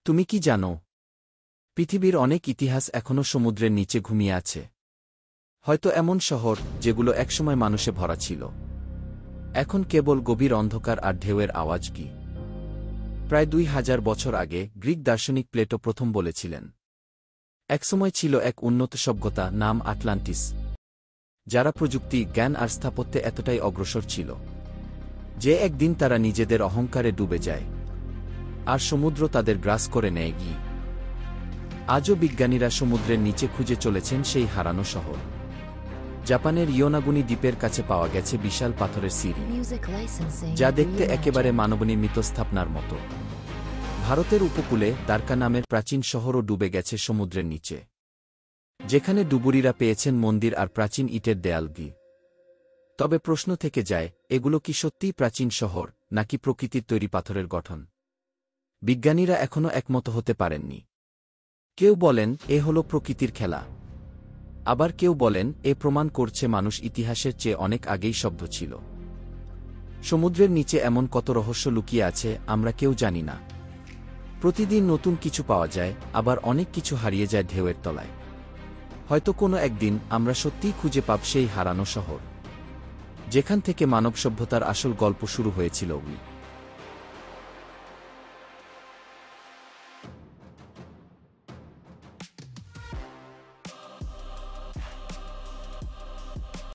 তুমি কি জানো, পৃথিবীর অনেক ইতিহাস এখনও সমুদ্রের নিচে ঘুমিয়ে আছে। হয়তো এমন শহর যেগুলো একসময় মানুষে ভরা ছিল, এখন কেবল গভীর অন্ধকার আর ঢেউয়ের আওয়াজ কি। প্রায় ২,০০০ বছর আগে গ্রিক দার্শনিক প্লেটো প্রথম বলেছিলেন, একসময় ছিল এক উন্নত সভ্যতা নাম আটলান্টিস, যারা প্রযুক্তি, জ্ঞান আর স্থাপত্যে এতটাই অগ্রসর ছিল যে একদিন তারা নিজেদের অহংকারে ডুবে যায়, আর সমুদ্র তাদের গ্রাস করে নেয় গিয়ে। আজও বিজ্ঞানীরা সমুদ্রের নিচে খুঁজে চলেছেন সেই হারানো শহর। জাপানের ইয়োনাগুনি দ্বীপের কাছে পাওয়া গেছে বিশাল পাথরের সিঁড়ি, যা দেখতে একেবারে মানবনির্মিত স্থাপনার মতো। ভারতের উপকূলে দ্বারকা নামের প্রাচীন শহরও ডুবে গেছে সমুদ্রের নিচে, যেখানে ডুবুরিরা পেয়েছেন মন্দির আর প্রাচীন ইটের দেয়ালগি। তবে প্রশ্ন থেকে যায়, এগুলো কি সত্যিই প্রাচীন শহর, নাকি প্রকৃতির তৈরি পাথরের গঠন? বিজ্ঞানীরা এখনও একমত হতে পারেননি। কেউ বলেন এ হল প্রকৃতির খেলা, আবার কেউ বলেন এ প্রমাণ করছে মানুষ ইতিহাসের চেয়ে অনেক আগেই সভ্য ছিল। সমুদ্রের নিচে এমন কত রহস্য লুকিয়ে আছে আমরা কেউ জানি না। প্রতিদিন নতুন কিছু পাওয়া যায়, আবার অনেক কিছু হারিয়ে যায় ঢেউয়ের তলায়। হয়তো কোনো একদিন আমরা সত্যিই খুঁজে পাব সেই হারানো শহর, যেখান থেকে মানব সভ্যতার আসল গল্প শুরু হয়েছিল।